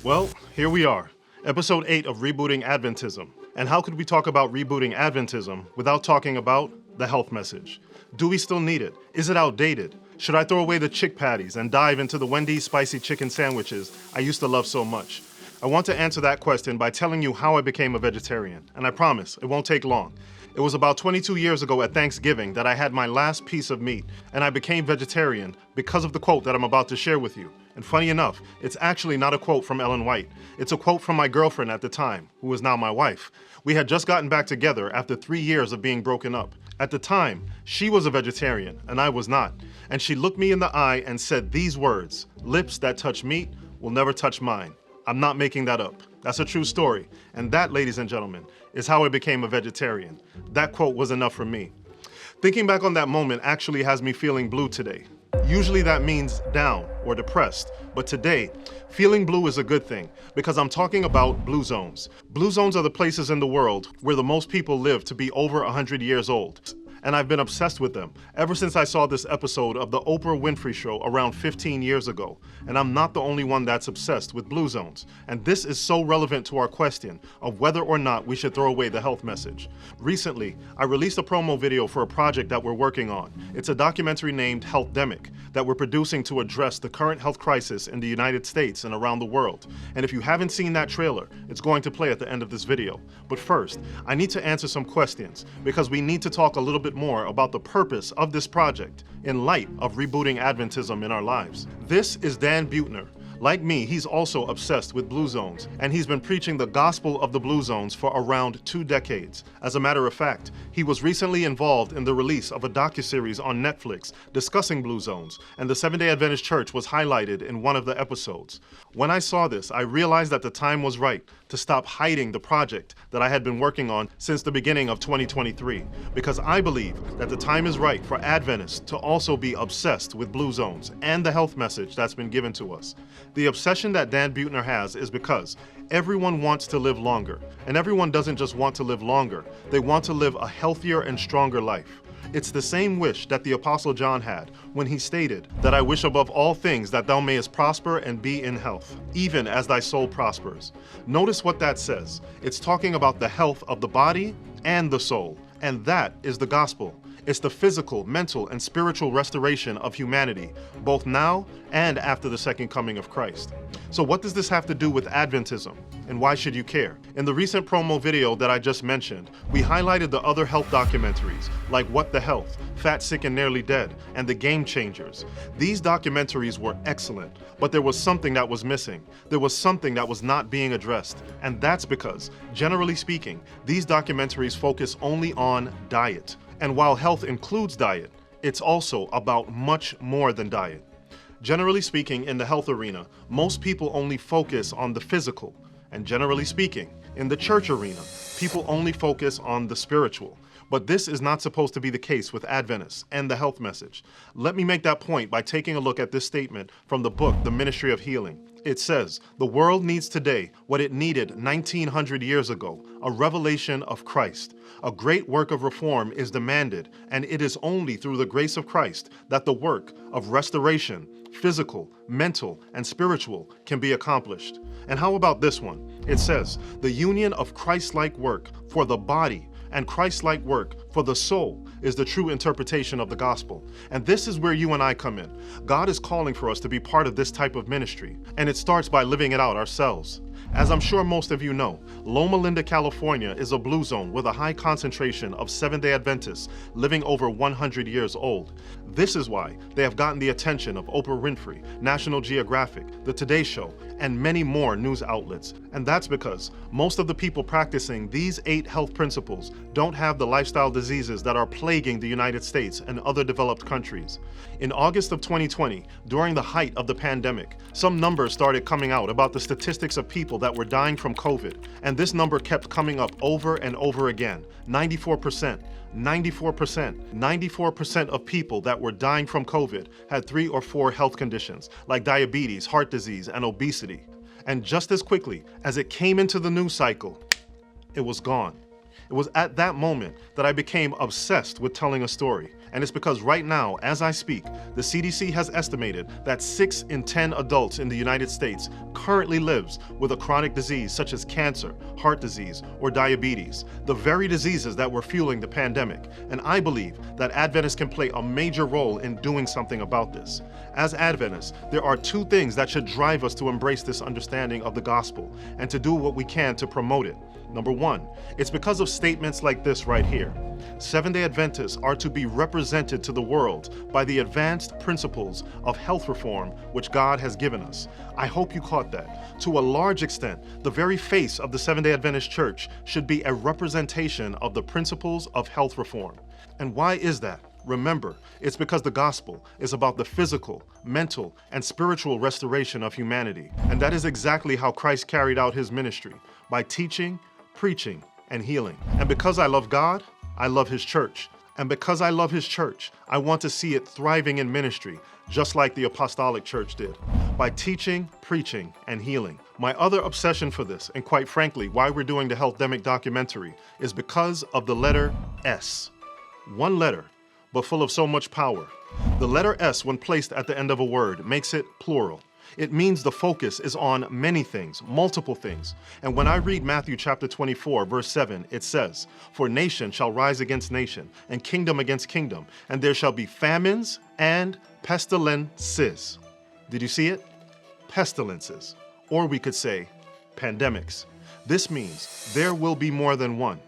Well, here we are, episode 8 of Rebooting Adventism. And how could we talk about rebooting Adventism without talking about the health message? Do we still need it? Is it outdated? Should I throw away the chick patties and dive into the Wendy's spicy chicken sandwiches I used to love so much? I want to answer that question by telling you how I became a vegetarian, and I promise it won't take long. It was about 22 years ago at Thanksgiving that I had my last piece of meat, and I became vegetarian because of the quote that I'm about to share with you. And funny enough, it's actually not a quote from Ellen White. It's a quote from my girlfriend at the time, who is now my wife. We had just gotten back together after 3 years of being broken up. At the time, she was a vegetarian, and I was not. And she looked me in the eye and said these words, "Lips that touch meat will never touch mine." I'm not making that up. That's a true story. And that, ladies and gentlemen, is how I became a vegetarian. That quote was enough for me. Thinking back on that moment actually has me feeling blue today. Usually that means down or depressed, but today, feeling blue is a good thing because I'm talking about blue zones. Blue zones are the places in the world where the most people live to be over 100 years old. And I've been obsessed with them ever since I saw this episode of the Oprah Winfrey Show around 15 years ago. And I'm not the only one that's obsessed with blue zones. And this is so relevant to our question of whether or not we should throw away the health message. Recently, I released a promo video for a project that we're working on. It's a documentary named HealthDemic that we're producing to address the current health crisis in the United States and around the world. And if you haven't seen that trailer, it's going to play at the end of this video. But first, I need to answer some questions because we need to talk a little bit more about the purpose of this project in light of rebooting Adventism in our lives. This is Dan Buettner. Like me, he's also obsessed with blue zones, and he's been preaching the gospel of the blue zones for around 2 decades. As a matter of fact, he was recently involved in the release of a docuseries on Netflix discussing blue zones, and the Seventh-day Adventist Church was highlighted in one of the episodes. When I saw this, I realized that the time was right to stop hiding the project that I had been working on since the beginning of 2023, because I believe that the time is right for Adventists to also be obsessed with blue zones and the health message that's been given to us. The obsession that Dan Buettner has is because everyone wants to live longer, and everyone doesn't just want to live longer, they want to live a healthier and stronger life. It's the same wish that the Apostle John had when he stated that I wish above all things that thou mayest prosper and be in health, even as thy soul prospers. Notice what that says. It's talking about the health of the body and the soul, and that is the gospel. It's the physical, mental, and spiritual restoration of humanity, both now and after the second coming of Christ. So what does this have to do with Adventism, and why should you care? In the recent promo video that I just mentioned, we highlighted the other health documentaries, like What the Health, Fat, Sick, and Nearly Dead, and The Game Changers. These documentaries were excellent, but there was something that was missing. There was something that was not being addressed, and that's because, generally speaking, these documentaries focus only on diet. And while health includes diet, it's also about much more than diet. Generally speaking, in the health arena, most people only focus on the physical. And generally speaking, in the church arena, people only focus on the spiritual. But this is not supposed to be the case with Adventists and the health message. Let me make that point by taking a look at this statement from the book, The Ministry of Healing. It says, "The world needs today what it needed 1900 years ago, a revelation of Christ. A great work of reform is demanded, and it is only through the grace of Christ that the work of restoration, physical, mental, and spiritual, can be accomplished." And how about this one? It says, "The union of Christ-like work for the body and Christ-like work for the soul is the true interpretation of the gospel." And this is where you and I come in. God is calling for us to be part of this type of ministry, and it starts by living it out ourselves. As I'm sure most of you know, Loma Linda, California is a blue zone with a high concentration of Seventh-day Adventists living over 100 years old. This is why they have gotten the attention of Oprah Winfrey, National Geographic, The Today Show, and many more news outlets. And that's because most of the people practicing these 8 health principles don't have the lifestyle diseases that are plaguing the United States and other developed countries. In August of 2020, during the height of the pandemic, some numbers started coming out about the statistics of people that were dying from COVID, and this number kept coming up over and over again. 94%, 94%, 94% of people that were dying from COVID had 3 or 4 health conditions, like diabetes, heart disease, and obesity. And just as quickly as it came into the news cycle, it was gone. It was at that moment that I became obsessed with telling a story. And it's because right now, as I speak, the CDC has estimated that 6 in 10 adults in the United States currently lives with a chronic disease such as cancer, heart disease, or diabetes, the very diseases that were fueling the pandemic. And I believe that Adventists can play a major role in doing something about this. As Adventists, there are 2 things that should drive us to embrace this understanding of the gospel and to do what we can to promote it. Number 1, it's because of statements like this right here. Seventh-day Adventists are to be represented to the world by the advanced principles of health reform which God has given us. I hope you caught that. To a large extent, the very face of the Seventh-day Adventist Church should be a representation of the principles of health reform. And why is that? Remember, it's because the gospel is about the physical, mental, and spiritual restoration of humanity. And that is exactly how Christ carried out his ministry, by teaching, preaching, and healing. And because I love God, I love his church. And because I love his church, I want to see it thriving in ministry, just like the apostolic church did, by teaching, preaching, and healing. My other obsession for this, and quite frankly, why we're doing the HealthDemic documentary, is because of the letter S. One letter, but full of so much power. The letter S, when placed at the end of a word, makes it plural. It means the focus is on many things, multiple things. And when I read Matthew chapter 24, verse 7, it says, "For nation shall rise against nation, and kingdom against kingdom, and there shall be famines and pestilences." Did you see it? Pestilences. Or we could say, pandemics. This means there will be more than one.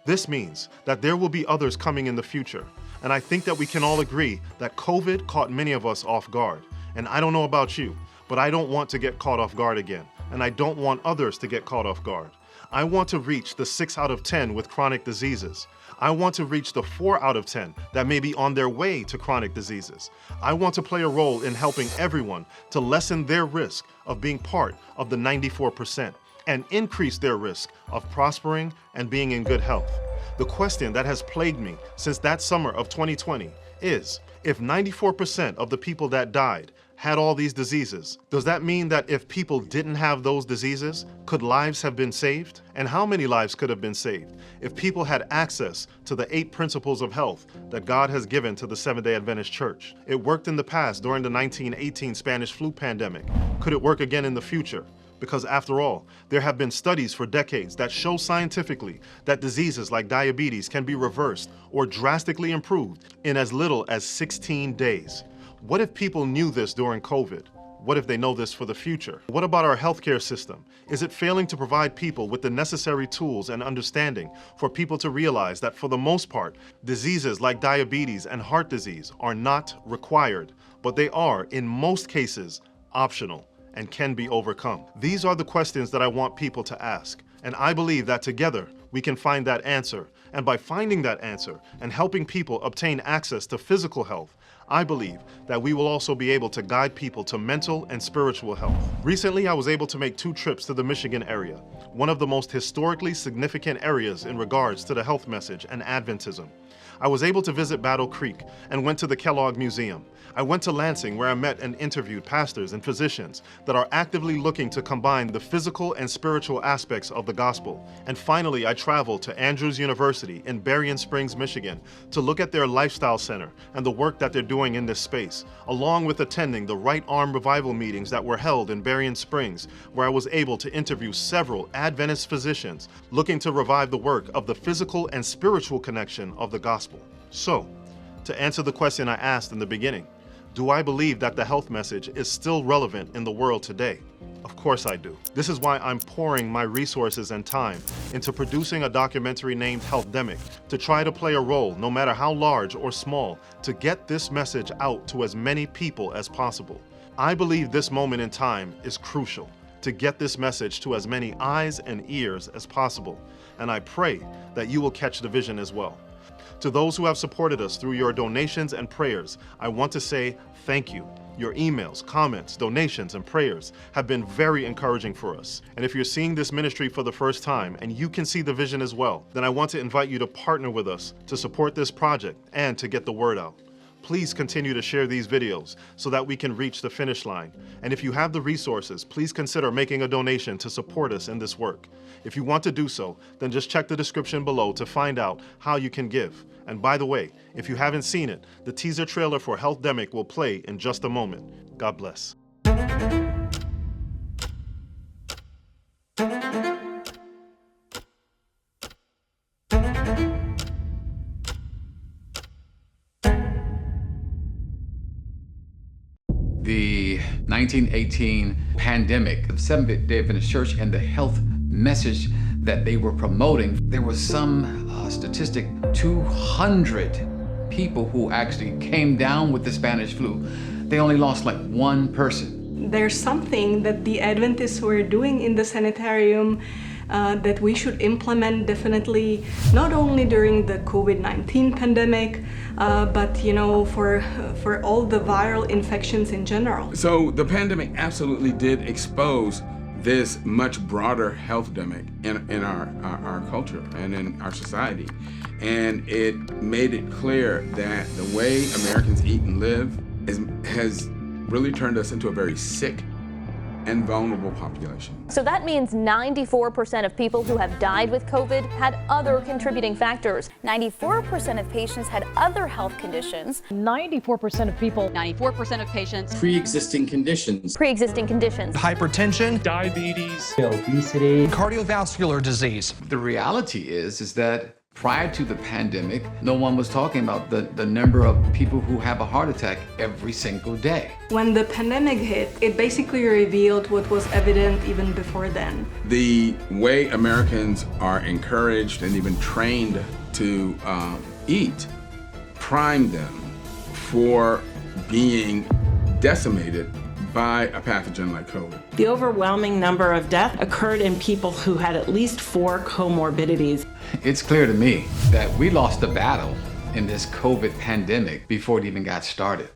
This means that there will be others coming in the future. And I think that we can all agree that COVID caught many of us off guard. And I don't know about you, but I don't want to get caught off guard again. And I don't want others to get caught off guard. I want to reach the 6 out of 10 with chronic diseases. I want to reach the 4 out of 10 that may be on their way to chronic diseases. I want to play a role in helping everyone to lessen their risk of being part of the 94% and increase their risk of prospering and being in good health. The question that has plagued me since that summer of 2020 is, if 94% of the people that died had all these diseases, does that mean that if people didn't have those diseases, could lives have been saved? And how many lives could have been saved if people had access to the 8 principles of health that God has given to the Seventh-day Adventist Church? It worked in the past during the 1918 Spanish flu pandemic. Could it work again in the future? Because after all, there have been studies for decades that show scientifically that diseases like diabetes can be reversed or drastically improved in as little as 16 days. What if people knew this during COVID? What if they know this for the future? What about our healthcare system? Is it failing to provide people with the necessary tools and understanding for people to realize that for the most part, diseases like diabetes and heart disease are not required, but they are, in most cases, optional and can be overcome? These are the questions that I want people to ask. And I believe that together we can find that answer. And by finding that answer and helping people obtain access to physical health, I believe that we will also be able to guide people to mental and spiritual health. Recently, I was able to make 2 trips to the Michigan area, one of the most historically significant areas in regards to the health message and Adventism. I was able to visit Battle Creek and went to the Kellogg Museum. I went to Lansing, where I met and interviewed pastors and physicians that are actively looking to combine the physical and spiritual aspects of the gospel. And finally, I traveled to Andrews University in Berrien Springs, Michigan, to look at their lifestyle center and the work that they're doing in this space, along with attending the Right Arm Revival meetings that were held in Berrien Springs, where I was able to interview several Adventist physicians looking to revive the work of the physical and spiritual connection of the gospel. So, to answer the question I asked in the beginning, do I believe that the health message is still relevant in the world today? Of course I do. This is why I'm pouring my resources and time into producing a documentary named HealthDemic to try to play a role, no matter how large or small, to get this message out to as many people as possible. I believe this moment in time is crucial to get this message to as many eyes and ears as possible, and I pray that you will catch the vision as well. To those who have supported us through your donations and prayers, I want to say thank you. Your emails, comments, donations, and prayers have been very encouraging for us. And if you're seeing this ministry for the first time and you can see the vision as well, then I want to invite you to partner with us to support this project and to get the word out. Please continue to share these videos so that we can reach the finish line. And if you have the resources, please consider making a donation to support us in this work. If you want to do so, then just check the description below to find out how you can give. And by the way, if you haven't seen it, the teaser trailer for HealthDemic will play in just a moment. God bless. The 1918 pandemic, the Seventh-day Adventist Church, and the health message that they were promoting, there was some statistic, 200 people who actually came down with the Spanish flu. They only lost like one person. There's something that the Adventists were doing in the sanitarium that we should implement definitely, not only during the COVID-19 pandemic, but for all the viral infections in general. So the pandemic absolutely did expose this much broader health demic in our culture and in our society. And it made it clear that the way Americans eat and live has really turned us into a very sick and vulnerable population. So that means 94% of people who have died with COVID had other contributing factors. 94% of patients had other health conditions. 94% of people. 94% of patients. Pre-existing conditions. Pre-existing conditions. Hypertension. Diabetes. Obesity. Cardiovascular disease. The reality is that prior to the pandemic, no one was talking about the number of people who have a heart attack every single day. When the pandemic hit, it basically revealed what was evident even before then. The way Americans are encouraged and even trained to eat primed them for being decimated by a pathogen like COVID. The overwhelming number of deaths occurred in people who had at least 4 comorbidities. It's clear to me that we lost the battle in this COVID pandemic before it even got started.